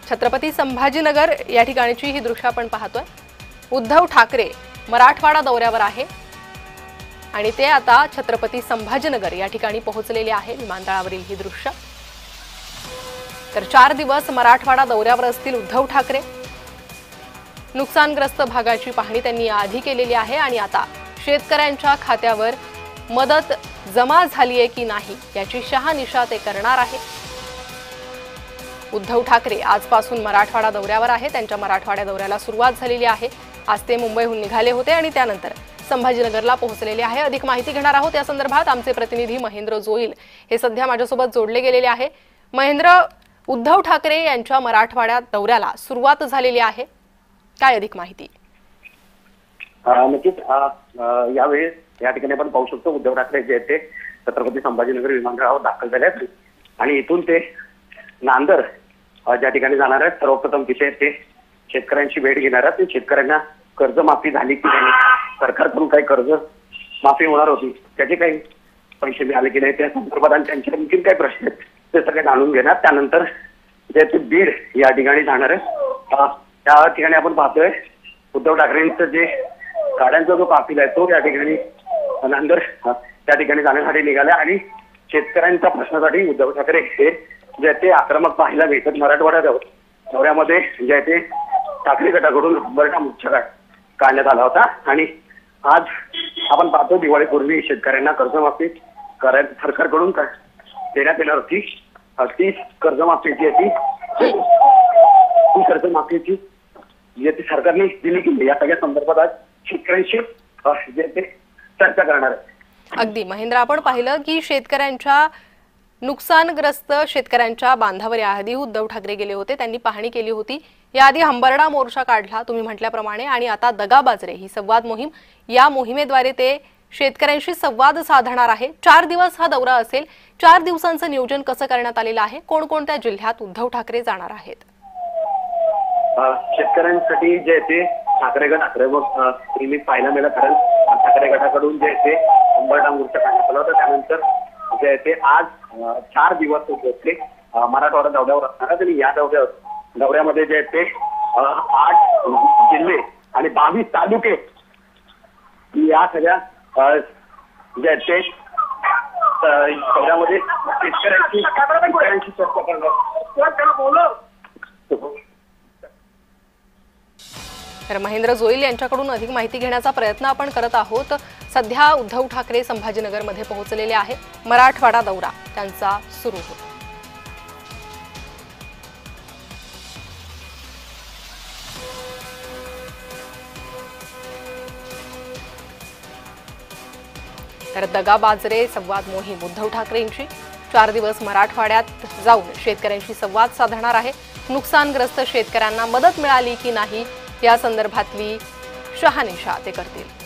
छत्रपती संभाजीनगर या ठिकाणची ही दृश्य आपण पाहतोय। उद्धव ठाकरे मराठवाडा दौऱ्यावर आहे आणि ते आता छत्रपती संभाजीनगर या ठिकाणी पोहोचलेले आहे। विमानतळावरील ही दृश्य। तर 4 दिवस मराठवाडा दौऱ्यावर असतील उद्धव ठाकरे। नुकसानग्रस्त भागाची पाहणी त्यांनी आधी केलेली आहे आणि आता शेतकऱ्यांच्या खात्यावर मदत जमा झाली आहे की नाही याची शहानिशा ते करणार आहे। उद्धव ठाकरे आजपासून मराठवाडा दौऱ्यावर आहे। त्यांच्या मराठवाडा दौऱ्याला सुरुवात झालेली आहे। आज ते मुंबईहून निघाले होते आणि त्यानंतर संभाजीनगरला पोहोचलेले आहे। अधिक माहिती घेणार आहोत या संदर्भात आमचे प्रतिनिधी महेंद्र जोईल हे सध्या माझ्यासोबत जोडले गेलेले आहे। महेंद्र, उद्धव ठाकरे यांच्या मराठवाडा दौऱ्याला सुरुवात झालेली आहे, काय अधिक माहिती? नक्कीच यावेळी या ठिकाणी आपण पाहू शकतो उद्धव ठाकरे जे ते छत्रपती संभाजीनगर विमानतळावर दाखल झाले आहेत आणि इथून ते नांदर ज्या ठिकाणी जाणार आहेत सर्वप्रथम तिथे ते शेतकऱ्यांची भेट घेणार आहेत। शेतकऱ्यांना कर्जमाफी झाली की नाही, सरकारकडून काही कर्ज माफी होणार होती त्याचे काही पैसे मिळाले की नाही त्या संदर्भात आणि त्यांचे आणखी काही प्रश्न आहेत ते सगळे जाणून घेणार। त्यानंतर जे ते बीड या ठिकाणी जाणार आहे त्या ठिकाणी आपण पाहतोय उद्धव ठाकरेंचं जे गाड्यांचा जो काफिला आहे तो या ठिकाणी नांदर त्या ठिकाणी जाण्यासाठी निघाला आणि शेतकऱ्यांच्या प्रश्नासाठी उद्धव ठाकरे हे जे ते आक्रमक पाहायला मिळतात। मराठवाडा दौऱ्यामध्ये जे ते ठाकरे गटाकडून बरटा मोर्चा काढण्यात आला होता आणि आज आपण पाहतो दिवाळीपूर्वी शेतकऱ्यांना कर्जमाफी सरकारकडून देण्यात येणार होती। ती कर्जमाफीची ती कर्जमाफीची जे ती सरकारने दिली की या सगळ्या संदर्भात आज शेतकऱ्यांशी जे ते चर्चा करणार आहे। अगदी महेंद्र, आपण पाहिलं की शेतकऱ्यांच्या नुकसानग्रस्त शेतकऱ्यांच्या बांधावर याआधी उद्धव ठाकरे गेले होते, त्यांनी पाहणी केली होती। याआधी हंबरडा मोर्चा काढला तुम्ही म्हटल्याप्रमाणे आणि आता दगाबाजरे ही संवाद मोहीम, या मोहिमेद्वारे ते शेतकऱ्यांशी संवाद साधणार आहे। 4 दिवस हा दौरा असेल। 4 दिवसांचं नियोजन कसं करण्यात आलेलं आहे? कोणकोणत्या जिल्ह्यात उद्धव ठाकरे जाणार आहेत? शेतकऱ्यांसाठी जे ते ठाकरे गट नेहमी पाहायला मिळालं, कारण ठाकरे गटाकडून जे ते हंबरडा मोर्चा काढण्यात आला होता। त्यानंतर जे ते आज 4 दिवस ते मराठवाडा दौऱ्यावर असणार आहेत आणि या दौऱ्यामध्ये जे ते 8 जिल्हे आणि 22 तालुके या सगळ्या जे ते दौऱ्यामध्ये शेतकऱ्यांची चर्चा करणार। तर महेंद्र जोईल यांच्याकडून अधिक माहिती घेण्याचा प्रयत्न आपण करत आहोत। सध्या उद्धव ठाकरे संभाजीनगरमध्ये पोहोचलेले आहे। मराठवाडा दौरा त्यांचा सुरू होतो। तर दगाबाजरे संवाद मोहीम उद्धव ठाकरेंची 4 दिवस मराठवाड्यात जाऊन शेतकऱ्यांशी संवाद साधणार आहे। नुकसानग्रस्त शेतकऱ्यांना मदत मिळाली की नाही या संदर्भातली शहानिशा ते करतील।